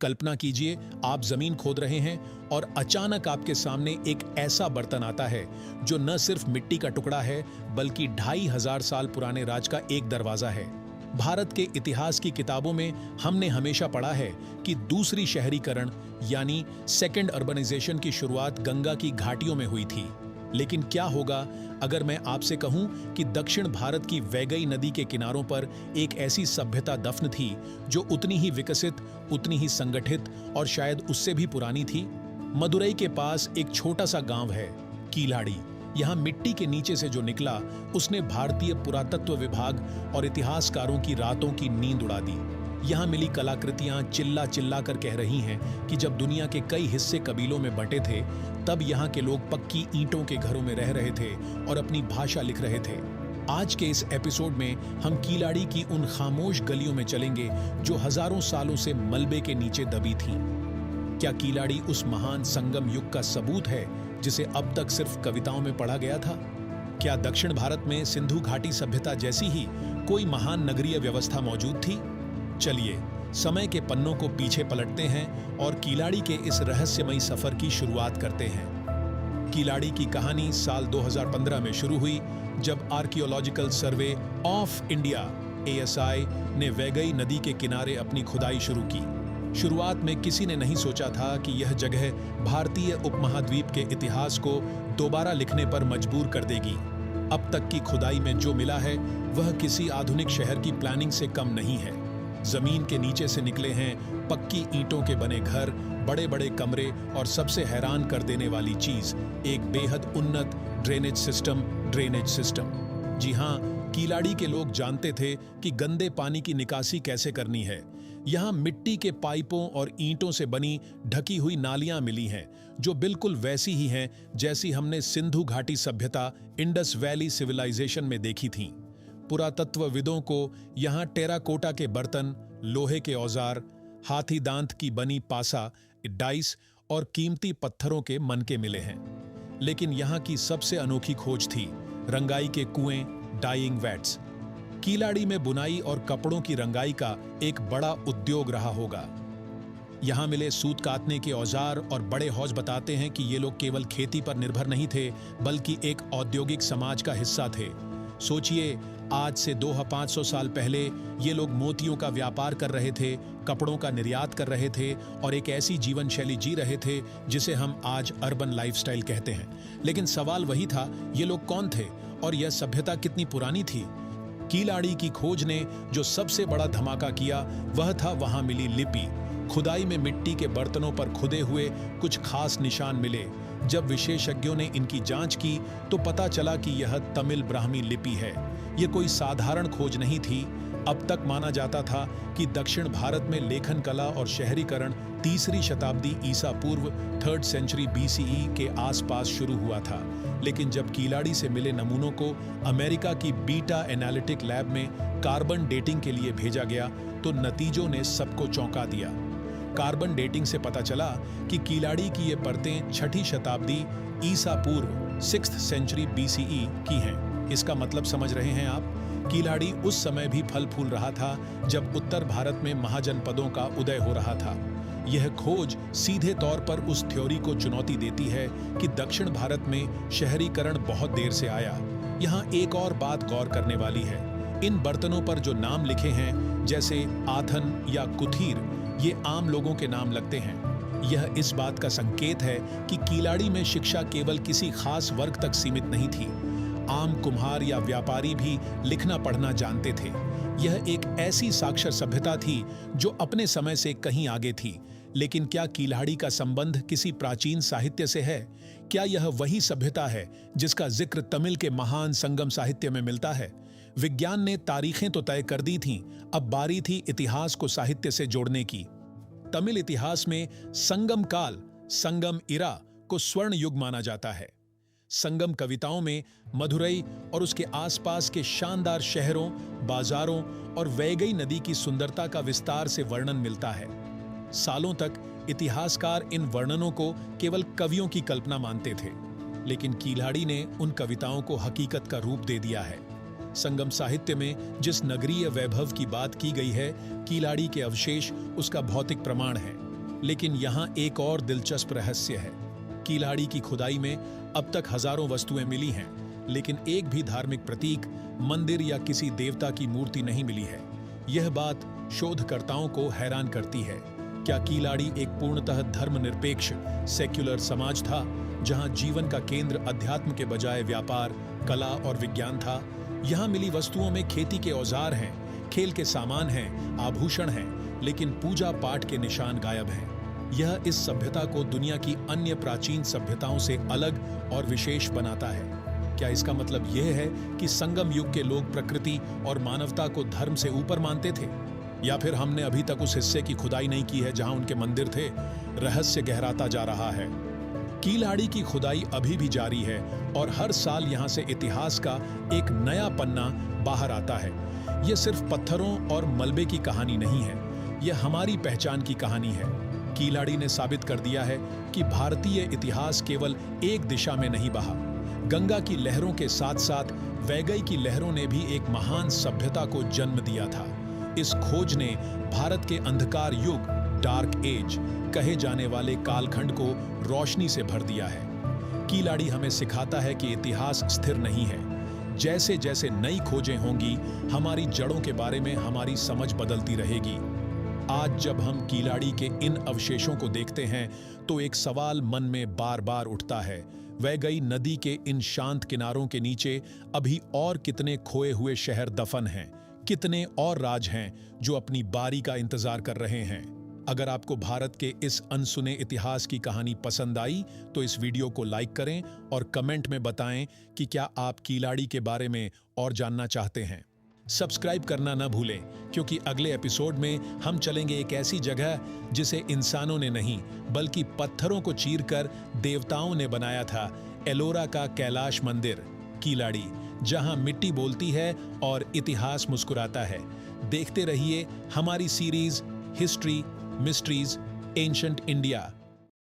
कल्पना कीजिए, आप जमीन खोद रहे हैं और अचानक आपके सामने एक ऐसा बर्तन आता है जो न सिर्फ मिट्टी का टुकड़ा है बल्कि 2500 साल पुराने राज का एक दरवाजा है। भारत के इतिहास की किताबों में हमने हमेशा पढ़ा है कि दूसरी शहरीकरण यानी सेकेंड अर्बनाइजेशन की शुरुआत गंगा की घाटियों में हुई थी। लेकिन क्या होगा अगर मैं आपसे कहूं कि दक्षिण भारत की वैगई नदी के किनारों पर एक ऐसी सभ्यता दफन थी जो उतनी ही विकसित, उतनी ही संगठित और शायद उससे भी पुरानी थी। मदुरई के पास एक छोटा सा गांव है, कीलाड़ी। यहाँ मिट्टी के नीचे से जो निकला उसने भारतीय पुरातत्व विभाग और इतिहासकारों की रातों की नींद उड़ा दी। यहाँ मिली कलाकृतियां चिल्ला चिल्ला कर कह रही हैं कि जब दुनिया के कई हिस्से कबीलों में बंटे थे तब यहाँ के लोग पक्की ईंटों के घरों में रह रहे थे और अपनी भाषा लिख रहे थे। आज के इस एपिसोड में हम कीलाड़ी की उन खामोश गलियों में चलेंगे जो हजारों सालों से मलबे के नीचे दबी थीं। क्या कीलाड़ी उस महान संगम युग का सबूत है जिसे अब तक सिर्फ कविताओं में पढ़ा गया था? क्या दक्षिण भारत में सिंधु घाटी सभ्यता जैसी ही कोई महान नगरीय व्यवस्था मौजूद थी? चलिए समय के पन्नों को पीछे पलटते हैं और कीलाड़ी के इस रहस्यमयी सफर की शुरुआत करते हैं। कीलाड़ी की कहानी साल 2015 में शुरू हुई जब archaeological survey of India ASI ने वैगई नदी के किनारे अपनी खुदाई शुरू की। शुरुआत में किसी ने नहीं सोचा था कि यह जगह भारतीय उपमहाद्वीप के इतिहास को दोबारा लिखने पर मजबूर कर देगी। अब तक की खुदाई में जो मिला है वह किसी आधुनिक शहर की प्लानिंग से कम नहीं है। जमीन के नीचे से निकले हैं पक्की ईंटों के बने घर, बड़े बड़े कमरे और सबसे हैरान कर देने वाली चीज, एक बेहद उन्नत ड्रेनेज सिस्टम। जी हाँ, कीलाड़ी के लोग जानते थे कि गंदे पानी की निकासी कैसे करनी है। यहाँ मिट्टी के पाइपों और ईंटों से बनी ढकी हुई नालियां मिली हैं जो बिल्कुल वैसी ही हैं जैसी हमने सिंधु घाटी सभ्यता इंडस वैली सिविलाइजेशन में देखी थीं। पुरातत्वविदों को यहाँ टेराकोटा के बर्तन, लोहे के औजार, हाथी दांत की बनी पासा, डाइस और कीमती पत्थरों के मनके मिले हैं। लेकिन यहाँ की सबसे अनोखी खोज थी रंगाई के कुएं, डाइंग वैट्स। कीलाड़ी में बुनाई और कपड़ों की रंगाई का एक बड़ा उद्योग रहा होगा। यहाँ मिले सूत काटने के औजार और बड़े हौज बताते हैं कि ये लोग केवल खेती पर निर्भर नहीं थे बल्कि एक औद्योगिक समाज का हिस्सा थे। सोचिए, आज से 200-500 साल पहले ये लोग मोतियों का व्यापार कर रहे थे, कपड़ों का निर्यात कर रहे थे और एक ऐसी जीवन शैली जी रहे थे जिसे हम आज अर्बन लाइफस्टाइल कहते हैं। लेकिन सवाल वही था, ये लोग कौन थे और यह सभ्यता कितनी पुरानी थी? कीलाड़ी की खोज ने जो सबसे बड़ा धमाका किया वह था वहां मिली लिपि। खुदाई में मिट्टी के बर्तनों पर खुदे हुए कुछ खास निशान मिले। जब विशेषज्ञों ने इनकी जांच की तो पता चला कि यह तमिल ब्राह्मी लिपि है। यह कोई साधारण खोज नहीं थी। अब तक माना जाता था कि दक्षिण भारत में लेखन कला और शहरीकरण 3री शताब्दी ईसा पूर्व 3rd सेंचुरी BCE के आसपास शुरू हुआ था। लेकिन जब कीलाड़ी से मिले नमूनों को अमेरिका की बीटा एनालिटिक लैब में कार्बन डेटिंग के लिए भेजा गया तो नतीजों ने सबको चौंका दिया। कार्बन डेटिंग से पता चला कि कीलाड़ी की ये परतें 6ठी शताब्दी ईसा पूर्व 6th सेंचुरी BCE की हैं। इसका मतलब समझ रहे हैं आप? कीलाड़ी उस समय भी फल फूल रहा था जब उत्तर भारत में महाजनपदों का उदय हो रहा था। यह खोज सीधे तौर पर उस थ्योरी को चुनौती देती है कि दक्षिण भारत में शहरीकरण बहुत देर से आया। यहाँ एक और बात गौर करने वाली है। इन बर्तनों पर जो नाम लिखे हैं जैसे आथन या कुथीर, ये आम लोगों के नाम लगते हैं। यह इस बात का संकेत है कि कीलाड़ी में शिक्षा केवल किसी खास वर्ग तक सीमित नहीं थी। आम कुम्हार या व्यापारी भी लिखना पढ़ना जानते थे। यह एक ऐसी साक्षर सभ्यता थी जो अपने समय से कहीं आगे थी। लेकिन क्या कीलाड़ी का संबंध किसी प्राचीन साहित्य से है? क्या यह वही सभ्यता है जिसका जिक्र तमिल के महान संगम साहित्य में मिलता है? विज्ञान ने तारीखें तो तय कर दी थीं, अब बारी थी इतिहास को साहित्य से जोड़ने की। तमिल इतिहास में संगम काल, संगम इरा को स्वर्ण युग माना जाता है। संगम कविताओं में मदुरई और उसके आसपास के शानदार शहरों, बाजारों और वैगई नदी की सुंदरता का विस्तार से वर्णन मिलता है। सालों तक इतिहासकार इन वर्णनों को केवल कवियों की कल्पना मानते थे, लेकिन कीलाड़ी ने उन कविताओं को हकीकत का रूप दे दिया है। संगम साहित्य में जिस नगरीय वैभव की बात की गई है, कीलाड़ी के अवशेष उसका भौतिक प्रमाण है। लेकिन यहाँ एक और दिलचस्प रहस्य है। कीलाड़ी की खुदाई में अब तक हजारों वस्तुएं मिली हैं, लेकिन एक भी धार्मिक प्रतीक, मंदिर या किसी देवता की मूर्ति नहीं मिली है। यह बात शोधकर्ताओं को हैरान करती है। क्या कीलाड़ी एक पूर्णतः धर्मनिरपेक्ष सेक्युलर समाज था, जहां जीवन का केंद्र अध्यात्म के बजाय व्यापार, कला और विज्ञान था? यहाँ मिली वस्तुओं में खेती के औजार हैं, खेल के सामान हैं, आभूषण हैं, लेकिन पूजा पाठ के निशान गायब हैं। यह इस सभ्यता को दुनिया की अन्य प्राचीन सभ्यताओं से अलग और विशेष बनाता है। क्या इसका मतलब यह है कि संगम युग के लोग प्रकृति और मानवता को धर्म से ऊपर मानते थे? या फिर हमने अभी तक उस हिस्से की खुदाई नहीं की है जहां उनके मंदिर थे? रहस्य गहराता जा रहा है। कीलाड़ी की खुदाई अभी भी जारी है और हर साल यहां से इतिहास का एक नया पन्ना बाहर आता है। यह सिर्फ पत्थरों और मलबे की कहानी नहीं है, यह हमारी पहचान की कहानी है। कीलाड़ी ने साबित कर दिया है कि भारतीय इतिहास केवल एक दिशा में नहीं बहा। गंगा की लहरों के साथ साथ वैगई की लहरों ने भी एक महान सभ्यता को जन्म दिया था। इस खोज ने भारत के अंधकार युग, डार्क एज कहे जाने वाले कालखंड को रोशनी से भर दिया है। कीलाड़ी हमें सिखाता है कि इतिहास स्थिर नहीं है। जैसे जैसे नई खोजें होंगी, हमारी जड़ों के बारे में हमारी समझ बदलती रहेगी। आज जब हम कीलाड़ी के इन अवशेषों को देखते हैं तो एक सवाल मन में बार बार उठता है। वैगई नदी के इन शांत किनारों के नीचे अभी और कितने खोए हुए शहर दफन हैं? कितने और राज हैं जो अपनी बारी का इंतजार कर रहे हैं? अगर आपको भारत के इस अनसुने इतिहास की कहानी पसंद आई तो इस वीडियो को लाइक करें और कमेंट में बताएं कि क्या आप कीलाड़ी के बारे में और जानना चाहते हैं। सब्सक्राइब करना न भूलें, क्योंकि अगले एपिसोड में हम चलेंगे एक ऐसी जगह जिसे इंसानों ने नहीं बल्कि पत्थरों को चीरकर देवताओं ने बनाया था। एलोरा का कैलाश मंदिर, कीलाड़ी, जहां मिट्टी बोलती है और इतिहास मुस्कुराता है। देखते रहिए हमारी series history mysteries ancient India.